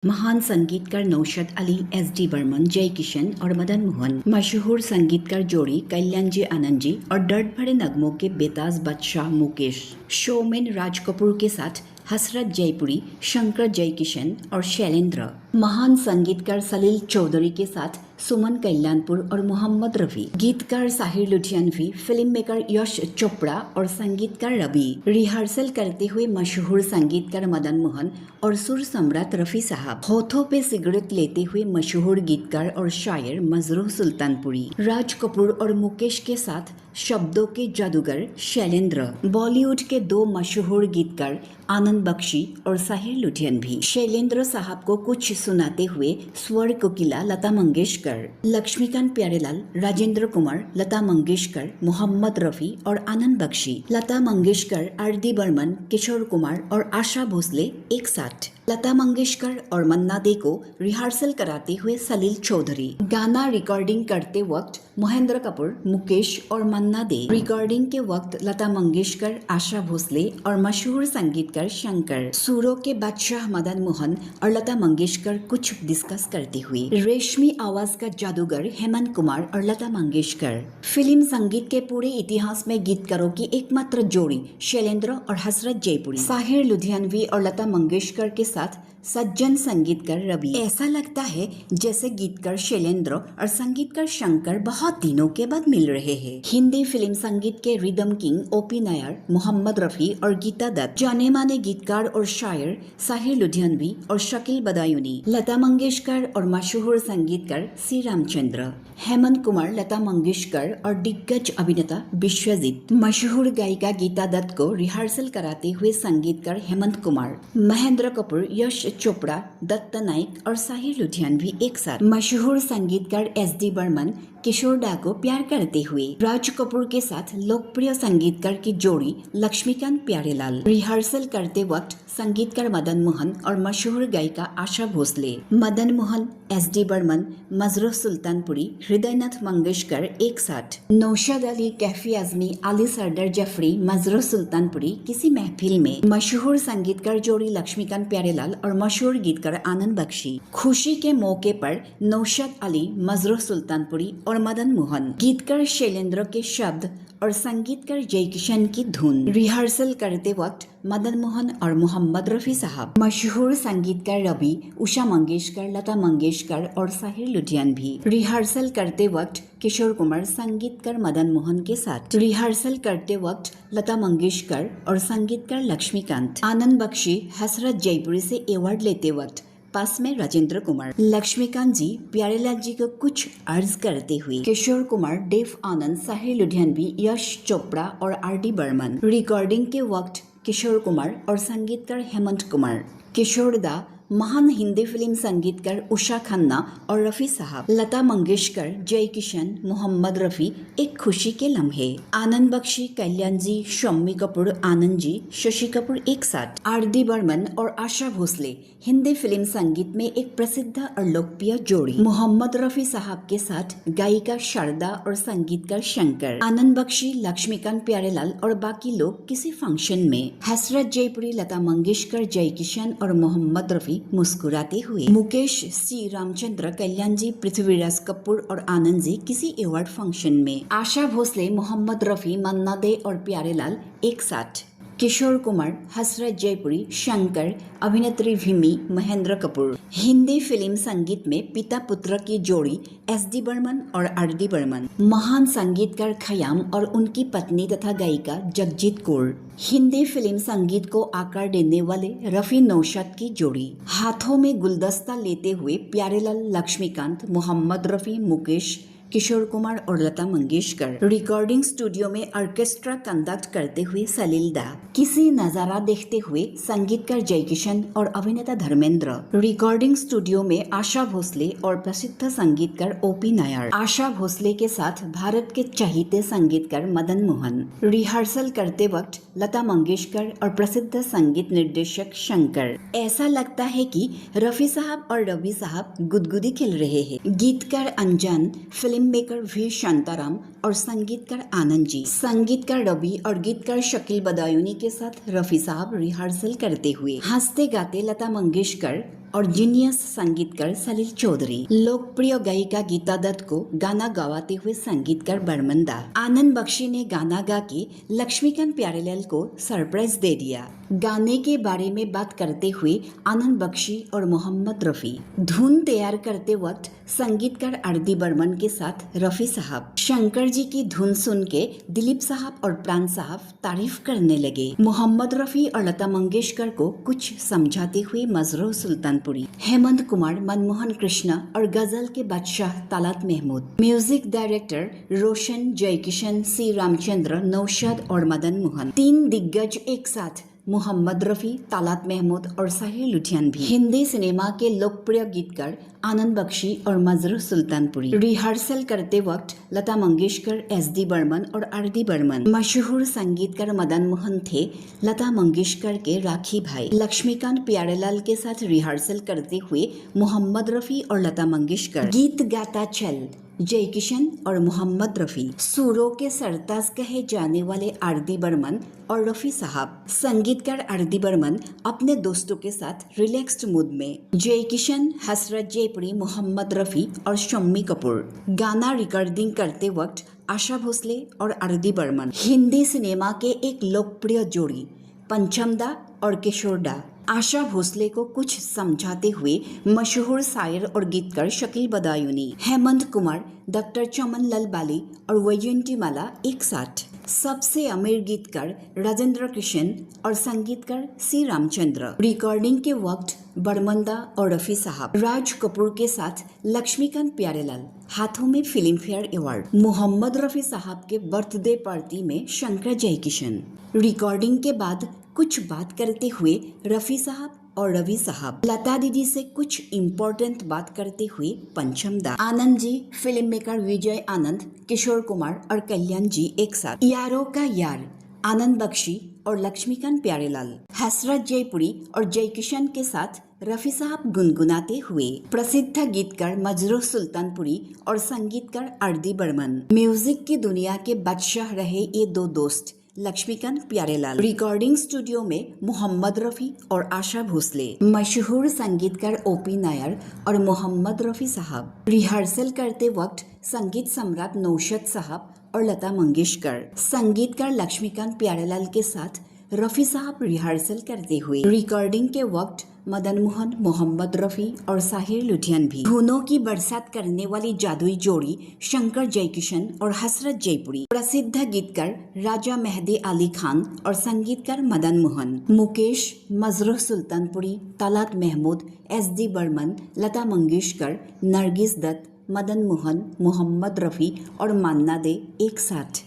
महान संगीतकार नौशाद अली, एस.डी. बर्मन, जय किशन और मदन मोहन, मशहूर संगीतकार जोड़ी कल्याण जी आनंद जी और दर्द भरे नगमों के बेताज बादशाह मुकेश, शोमैन राज कपूर के साथ हसरत जयपुरी, शंकर जयकिशन और शैलेंद्र, महान संगीतकार सलील चौधरी के साथ सुमन कल्याणपुर और मोहम्मद रफी, गीतकार साहिर लुधियानवी, फिल्म मेकर यश चोपड़ा और संगीतकार रवि, रिहर्सल करते हुए मशहूर संगीतकार मदन मोहन और सुर सम्राट रफी साहब, होठों पे सिगरेट लेते हुए मशहूर गीतकार और शायर मजरूह सुल्तानपुरी, राज कपूर और मुकेश के साथ शब्दों के जादूगर शैलेंद्र, बॉलीवुड के दो मशहूर गीतकार आनंद बख्शी और साहिर लुधियानवी, शैलेंद्र साहब को कुछ सुनाते हुए स्वर कोकिला लता मंगेशकर, लक्ष्मीकांत प्यारेलाल, राजेंद्र कुमार, लता मंगेशकर, मोहम्मद रफी और आनंद बख्शी, लता मंगेशकर, आर.डी. बर्मन, किशोर कुमार और आशा भोसले एक साथ, लता मंगेशकर और मन्ना डे को रिहर्सल कराते हुए सलील चौधरी, गाना रिकॉर्डिंग करते वक्त महेंद्र कपूर, मुकेश और मन्ना डे, रिकॉर्डिंग के वक्त लता मंगेशकर, आशा भोसले और मशहूर संगीतकार शंकर, सुरों के बादशाह मदन मोहन और लता मंगेशकर कुछ डिस्कस करते हुए, रेशमी आवाज का जादूगर हेमंत कुमार और लता मंगेशकर, फिल्म संगीत के पूरे इतिहास में गीतकारों की एकमात्र जोड़ी शैलेंद्र और हसरत जयपुरी, साहिर लुधियानवी और लता मंगेशकर के साथ सज्जन संगीतकार रवि। ऐसा लगता है जैसे गीतकार शैलेंद्र और संगीतकार शंकर बहुत दिनों के बाद मिल रहे हैं। हिंदी फिल्म संगीत के रिदम किंग ओ.पी. नायर, मोहम्मद रफी और गीता दत्त, जाने माने गीतकार और शायर साहिर लुधियानवी और शकील बदायूनी, लता मंगेशकर और मशहूर संगीतकार सी रामचंद्र, हेमंत कुमार, लता मंगेशकर और दिग्गज अभिनेता विश्वजीत, मशहूर गायिका गीता दत्त को रिहर्सल कराते हुए संगीतकार हेमंत कुमार, महेंद्र कपूर, यश चोपड़ा, दत्त नाइक और साहिर लुधियानवी एक साथ, मशहूर संगीतकार एस.डी. बर्मन, किशोर दा को प्यार करते हुए, राज कपूर के साथ लोकप्रिय संगीतकार की जोड़ी लक्ष्मीकांत प्यारेलाल, रिहर्सल करते वक्त संगीतकार मदन मोहन और मशहूर गायिका आशा भोसले, मदन मोहन, एस.डी. बर्मन, मजरूह सुल्तानपुरी, हृदयनाथ मंगेशकर एक साथ, नौशाद अली, कैफी आजमी, अली सरदार जफरी, मजरूह सुल्तानपुरी किसी महफिल में, मशहूर संगीतकार जोड़ी लक्ष्मीकांत प्यारेलाल और मशहूर गीतकार आनंद बख्शी, खुशी के मौके पर नौशाद अली, मजरूह सुल्तानपुरी और मदन मोहन, गीतकार शैलेंद्र के शब्द और संगीतकार जय किशन की धुन, रिहर्सल करते वक्त मदन मोहन और मोहम्मद रफी साहब, मशहूर संगीतकार रवि, उषा मंगेशकर, लता मंगेशकर और साहिर लुधियानवी, रिहर्सल करते वक्त किशोर कुमार, संगीतकार मदन मोहन के साथ, रिहर्सल करते वक्त लता मंगेशकर और संगीतकार लक्ष्मीकांत, आनंद बख्शी, हसरत जयपुरी से अवार्ड लेते वक्त पास में राजेंद्र कुमार, लक्ष्मीकांत जी प्यारेलाल जी को कुछ अर्ज करते हुए, किशोर कुमार, देव आनंद, साहिर लुधियानवी, यश चोपड़ा और आर.डी. बर्मन, रिकॉर्डिंग के वक्त किशोर कुमार और संगीतकार हेमंत कुमार, किशोर दा, महान हिंदी फिल्म संगीतकार उषा खन्ना और रफी साहब, लता मंगेशकर, जय किशन, मोहम्मद रफी, एक खुशी के लम्हे, आनंद बख्शी, कल्याण जी, शम्मी कपूर, आनंद जी, शशि कपूर एक साथ, आर.डी. बर्मन और आशा भोसले, हिंदी फिल्म संगीत में एक प्रसिद्ध और लोकप्रिय जोड़ी, मोहम्मद रफी साहब के साथ गायिका शारदा और संगीतकार शंकर, आनंद बख्शी, लक्ष्मीकांत प्यारेलाल और बाकी लोग किसी फंक्शन में, हसरत जयपुरी, लता मंगेशकर, जय किशन और मोहम्मद रफी मुस्कुराते हुए, मुकेश, सी रामचंद्र, कल्याण जी, पृथ्वीराज कपूर और आनंद जी किसी अवार्ड फंक्शन में, आशा भोसले, मोहम्मद रफी, मन्ना डे और प्यारेलाल एक साथ, किशोर कुमार, हसरत जयपुरी, शंकर, अभिनेत्री भीमी, महेंद्र कपूर, हिंदी फिल्म संगीत में पिता पुत्र की जोड़ी एस.डी. बर्मन और आर.डी. बर्मन, महान संगीतकार खयाम और उनकी पत्नी तथा गायिका जगजीत कौर, हिंदी फिल्म संगीत को आकार देने वाले रफी नौशाद की जोड़ी, हाथों में गुलदस्ता लेते हुए प्यारेलाल, लक्ष्मीकांत, मोहम्मद रफी, मुकेश, किशोर कुमार और लता मंगेशकर, रिकॉर्डिंग स्टूडियो में ऑर्केस्ट्रा कंडक्ट करते हुए सलील दा, किसी नजारा देखते हुए संगीतकार जय किशन और अभिनेता धर्मेंद्र, रिकॉर्डिंग स्टूडियो में आशा भोसले और प्रसिद्ध संगीतकार ओ.पी. नायर, आशा भोसले के साथ भारत के चहीते संगीतकार मदन मोहन, रिहर्सल करते वक्त लता मंगेशकर और प्रसिद्ध संगीत निर्देशक शंकर। ऐसा लगता है कि रफी साहब और रवि साहब गुदगुदी खेल रहे हैं। गीतकार अनजान, फिल्म मेकर वी शांताराम और संगीतकार आनंद जी, संगीतकार रवि और गीतकार शकील बदायूनी के साथ रफी साहब रिहर्सल करते हुए, हंसते गाते लता मंगेशकर, और जीनियस संगीतकार सलील चौधरी। लोकप्रिय गायिका गीता दत्त को गाना गवाते हुए संगीतकार बर्मन दा। आनंद बख्शी ने गाना गा के लक्ष्मीकांत प्यारेलाल को सरप्राइज दे दिया। गाने के बारे में बात करते हुए आनंद बख्शी और मोहम्मद रफी। धुन तैयार करते वक्त संगीतकार आर.डी. बर्मन के साथ रफी साहब। शंकर जी की धुन सुन के दिलीप साहब और प्राण साहब तारीफ करने लगे। मोहम्मद रफी और लता मंगेशकर को कुछ समझाते हुए मजरूह सुल्तानपुरी। हेमंत कुमार, मनमोहन कृष्णा और गजल के बादशाह तालात महमूद। म्यूजिक डायरेक्टर रोशन, जयकिशन, सी रामचंद्र, नौशाद और मदन मोहन। 3 दिग्गज एक साथ, मोहम्मद रफी, तालात महमूद और साहिर लुधियान भी। हिंदी सिनेमा के लोकप्रिय गीतकार आनंद बख्शी और मजरूह सुल्तानपुरी। रिहर्सल करते वक्त लता मंगेशकर, एस.डी. बर्मन और आर.डी. बर्मन। मशहूर संगीतकार मदन मोहन थे लता मंगेशकर के राखी भाई। लक्ष्मीकांत प्यारेलाल के साथ रिहर्सल करते हुए मोहम्मद रफी और लता मंगेशकर। गीत गाता चल, जय किशन और मोहम्मद रफी। सुरों के सरताज कहे जाने वाले आर.डी. बर्मन और रफी साहब। संगीतकार आर.डी. बर्मन अपने दोस्तों के साथ रिलैक्स्ड मूड में। जय किशन, हसरत जयपुरी, मोहम्मद रफी और शम्मी कपूर। गाना रिकॉर्डिंग करते वक्त आशा भोसले और आर.डी. बर्मन। हिंदी सिनेमा के एक लोकप्रिय जोड़ी पंचम दा और किशोर दा। आशा भोसले को कुछ समझाते हुए मशहूर शायर और गीतकार शकील बदायूनी। हेमंत कुमार, डॉक्टर चमन लाल बाली और वैजयंतीमाला एक साथ। सबसे अमीर गीतकार राजेंद्र किशन और संगीतकार सी रामचंद्र। रिकॉर्डिंग के वक्त बर्मंदा और रफी साहब। राज कपूर के साथ लक्ष्मीकांत प्यारेलाल। हाथों में Filmfare award. Mohammed Rafi साहब के बर्थडे पार्टी में शंकर जयकिशन। रिकॉर्डिंग के बाद कुछ बात करते हुए रफी साहब और रवि साहब। लता दीदी से कुछ इम्पोर्टेंट बात करते हुए पंचम दा। आनंद जी, फिल्म मेकर विजय आनंद, किशोर कुमार और कल्याण जी एक साथ। यारों का यार, आनंद बख्शी और लक्ष्मीकांत प्यारेलाल। हसरत जयपुरी और जयकिशन के साथ रफी साहब गुनगुनाते हुए। प्रसिद्ध गीतकार मजरूह सुल्तानपुरी और संगीतकार आर.डी. बर्मन। म्यूजिक की दुनिया के बादशाह रहे ये 2 दोस्त लक्ष्मीकांत प्यारेलाल। रिकॉर्डिंग स्टूडियो में मोहम्मद रफी और आशा भोसले। मशहूर संगीतकार ओ.पी. नायर और मोहम्मद रफी साहब। रिहर्सल करते वक्त संगीत सम्राट नौशाद साहब और लता मंगेशकर। संगीतकार लक्ष्मीकांत प्यारेलाल के साथ रफी साहब रिहर्सल करते हुए। रिकॉर्डिंग के वक्त मदन मोहन, मोहम्मद रफी और साहिर लुधियान भी। धुनों की बरसात करने वाली जादुई जोड़ी शंकर जयकिशन और हसरत जयपुरी। प्रसिद्ध गीतकार राजा मेहदी अली खान और संगीतकार मदन मोहन। मुकेश, मजरूह सुल्तानपुरी, तालात महमूद, एस.डी. बर्मन, लता मंगेशकर, नरगिस दत्त, मदन मोहन, मोहम्मद रफी और मान्ना दे एक साथ।